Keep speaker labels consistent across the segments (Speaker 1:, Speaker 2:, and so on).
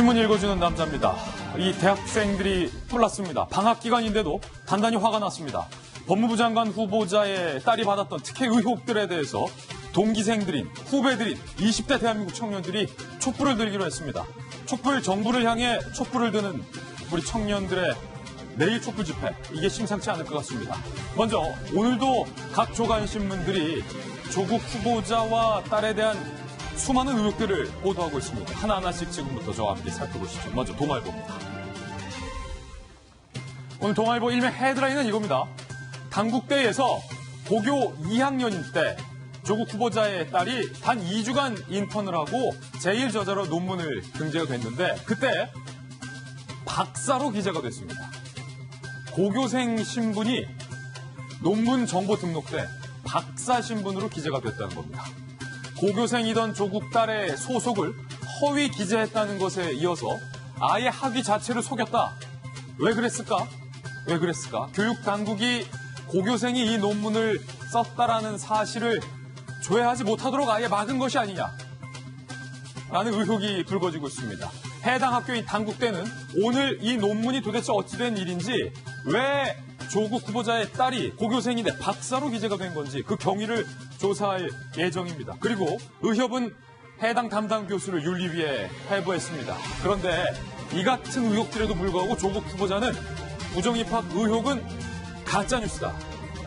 Speaker 1: 신문 읽어주는 남자입니다. 이 대학생들이 뿔났습니다. 방학 기간인데도 단단히 화가 났습니다. 법무부 장관 후보자의 딸이 받았던 특혜 의혹들에 대해서 동기생들인, 후배들인 20대 대한민국 청년들이 촛불을 들기로 했습니다. 촛불 정부를 향해 촛불을 드는 우리 청년들의 내일 촛불 집회, 이게 심상치 않을 것 같습니다. 먼저 오늘도 각 조간신문들이 조국 후보자와 딸에 대한 수많은 의혹들을 보도하고 있습니다. 하나하나씩 지금부터 저와 함께 살펴보시죠. 먼저 동아일보입니다. 오늘 동아일보 일면 헤드라인은 이겁니다. 당국대에서 고교 2학년인 때 조국 후보자의 딸이 단 2주간 인턴을 하고 제1저자로 논문을 등재가 됐는데 그때 박사로 기재가 됐습니다. 고교생 신분이 논문 정보 등록 때 박사 신분으로 기재가 됐다는 겁니다. 고교생이던 조국 딸의 소속을 허위 기재했다는 것에 이어서 아예 학위 자체를 속였다. 왜 그랬을까? 교육 당국이 고교생이 이 논문을 썼다라는 사실을 조회하지 못하도록 아예 막은 것이 아니냐? 라는 의혹이 불거지고 있습니다. 해당 학교인 당국대는 오늘 이 논문이 도대체 어찌된 일인지, 왜 조국 후보자의 딸이 고교생인데 박사로 기재가 된 건지 그 경위를 조사할 예정입니다. 그리고 의협은 해당 담당 교수를 윤리위에 회부했습니다. 그런데 이 같은 의혹들에도 불구하고 조국 후보자는 부정입학 의혹은 가짜뉴스다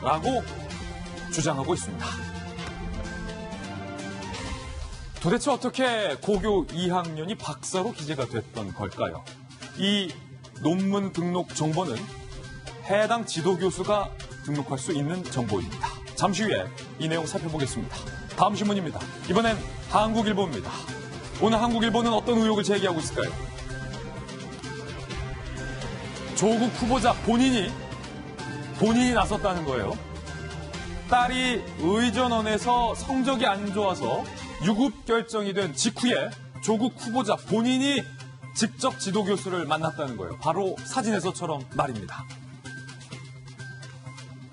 Speaker 1: 라고 주장하고 있습니다. 도대체 어떻게 고교 2학년이 박사로 기재가 됐던 걸까요? 이 논문 등록 정보는 해당 지도교수가 등록할 수 있는 정보입니다. 잠시 후에 이 내용 살펴보겠습니다. 다음 신문입니다. 이번엔 한국일보입니다. 오늘 한국일보는 어떤 의혹을 제기하고 있을까요? 조국 후보자 본인이 나섰다는 거예요. 딸이 의전원에서 성적이 안 좋아서 유급 결정이 된 직후에 조국 후보자 본인이 직접 지도교수를 만났다는 거예요. 바로 사진에서처럼 말입니다.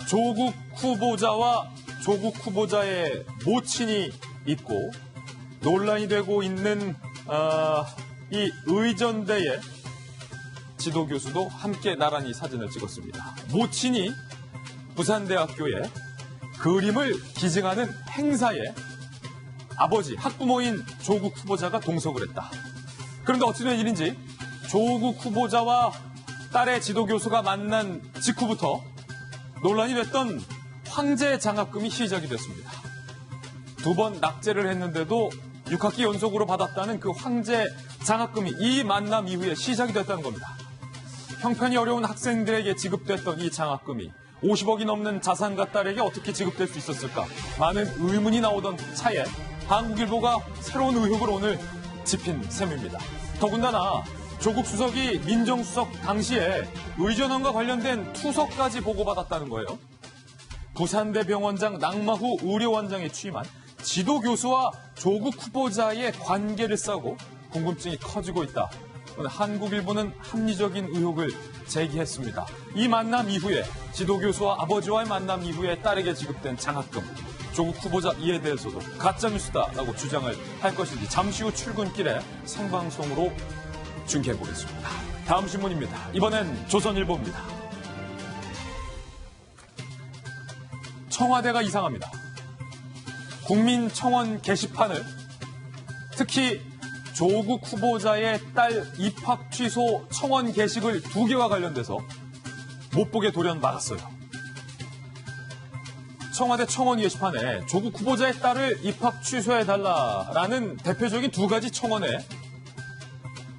Speaker 1: 조국 후보자와 조국 후보자의 모친이 있고 논란이 되고 있는 이 의전대의 지도교수도 함께 나란히 사진을 찍었습니다. 모친이 부산대학교에 그림을 기증하는 행사에 아버지, 학부모인 조국 후보자가 동석을 했다. 그런데 어찌된 일인지 조국 후보자와 딸의 지도교수가 만난 직후부터 논란이 됐던 황제 장학금이 시작이 됐습니다. 2번 낙제를 했는데도 6학기 연속으로 받았다는 그 황제 장학금이 이 만남 이후에 시작이 됐다는 겁니다. 형편이 어려운 학생들에게 지급됐던 이 장학금이 50억이 넘는 자산가 딸에게 어떻게 지급될 수 있었을까? 많은 의문이 나오던 차에 한국일보가 새로운 의혹을 오늘 짚인 셈입니다. 더군다나 조국 수석이 민정수석 당시에 의전원과 관련된 투서까지 보고받았다는 거예요. 부산대 병원장 낭마후 의료원장에 취임한 지도교수와 조국 후보자의 관계를 싸고 궁금증이 커지고 있다. 오늘 한국일보는 합리적인 의혹을 제기했습니다. 이 만남 이후에 지도교수와 아버지와의 만남 이후에 딸에게 지급된 장학금, 조국 후보자 이에 대해서도 가짜뉴스다라고 주장을 할 것인지 잠시 후 출근길에 생방송으로 중계해보겠습니다. 다음 신문입니다. 이번엔 조선일보입니다. 청와대가 이상합니다. 국민청원 게시판을 특히 조국 후보자의 딸 입학 취소 청원 게시글 2개와 관련돼서 못 보게 돌연 막았어요. 청와대 청원 게시판에 조국 후보자의 딸을 입학 취소해달라라는 대표적인 2가지 청원에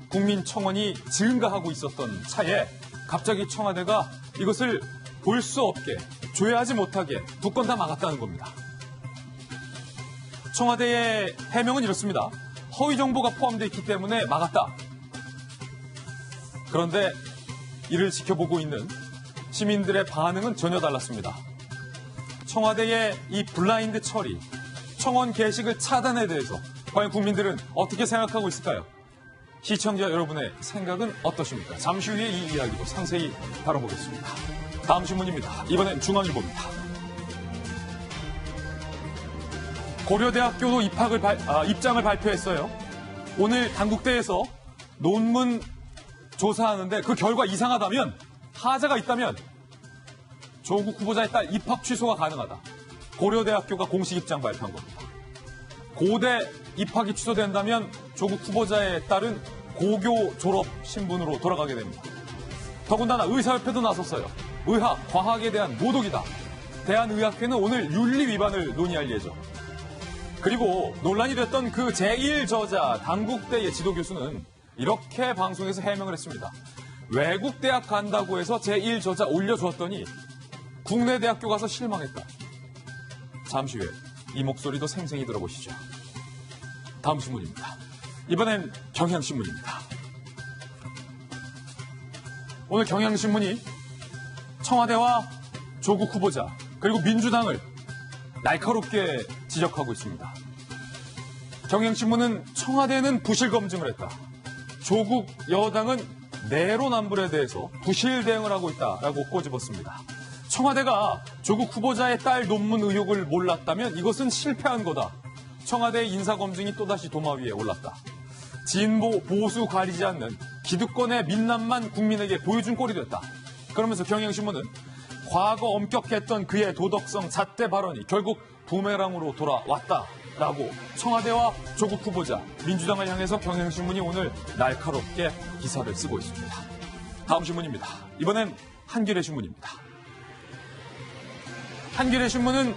Speaker 1: 국민청원이 증가하고 있었던 차에 갑자기 청와대가 이것을 볼 수 없게, 조회하지 못하게 2건 다 막았다는 겁니다. 청와대의 해명은 이렇습니다. 허위 정보가 포함되어 있기 때문에 막았다. 그런데 이를 지켜보고 있는 시민들의 반응은 전혀 달랐습니다. 청와대의 이 블라인드 처리, 청원 게시글 차단에 대해서 과연 국민들은 어떻게 생각하고 있을까요? 시청자 여러분의 생각은 어떠십니까? 잠시 후에 이 이야기도 상세히 다뤄보겠습니다. 다음 신문입니다. 이번엔 중앙일보입니다. 고려대학교도 입장을 발표했어요. 오늘 당국대에서 논문 조사하는데 그 결과 이상하다면, 하자가 있다면 조국 후보자의 딸 입학 취소가 가능하다. 고려대학교가 공식 입장 발표한 겁니다. 고대 입학이 취소된다면 조국 후보자의 딸은 고교 졸업 신분으로 돌아가게 됩니다. 더군다나 의사협회도 나섰어요. 의학, 과학에 대한 모독이다. 대한의학회는 오늘 윤리 위반을 논의할 예정. 그리고 논란이 됐던 그 제1저자 당국대의 지도교수는 이렇게 방송에서 해명을 했습니다. 외국 대학 간다고 해서 제1저자 올려주었더니 국내 대학교 가서 실망했다. 잠시 후에 이 목소리도 생생히 들어보시죠. 다음 신문입니다. 이번엔 경향신문입니다. 오늘 경향신문이 청와대와 조국 후보자 그리고 민주당을 날카롭게 지적하고 있습니다. 경향신문은 청와대는 부실 검증을 했다. 조국 여당은 내로남불에 대해서 부실 대응을 하고 있다라고 꼬집었습니다. 청와대가 조국 후보자의 딸 논문 의혹을 몰랐다면 이것은 실패한 거다. 청와대의 인사검증이 또다시 도마 위에 올랐다. 진보, 보수 가리지 않는 기득권의 민낯만 국민에게 보여준 꼴이 됐다. 그러면서 경향신문은 과거 엄격했던 그의 도덕성 잣대 발언이 결국 부메랑으로 돌아왔다라고 청와대와 조국 후보자, 민주당을 향해서 경향신문이 오늘 날카롭게 기사를 쓰고 있습니다. 다음 신문입니다. 이번엔 한겨레 신문입니다. 한겨레 신문은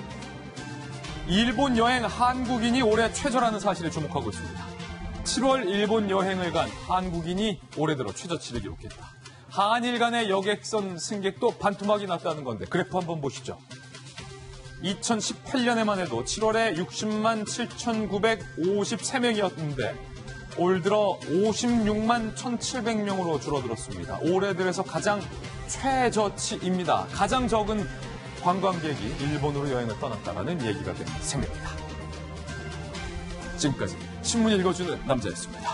Speaker 1: 일본 여행 한국인이 올해 최저라는 사실에 주목하고 있습니다. 7월 일본 여행을 간 한국인이 올해 들어 최저치를 기록했다. 한일 간의 여객선 승객도 반토막이 났다는 건데 그래프 한번 보시죠. 2018년에만 해도 7월에 60만 7,953명이었는데 올 들어 56만 1,700명으로 줄어들었습니다. 올해 들어서 가장 최저치입니다. 가장 적은 관광객이 일본으로 여행을 떠났다는 얘기가 된 셈입니다. 지금까지 신문 읽어주는 남자였습니다.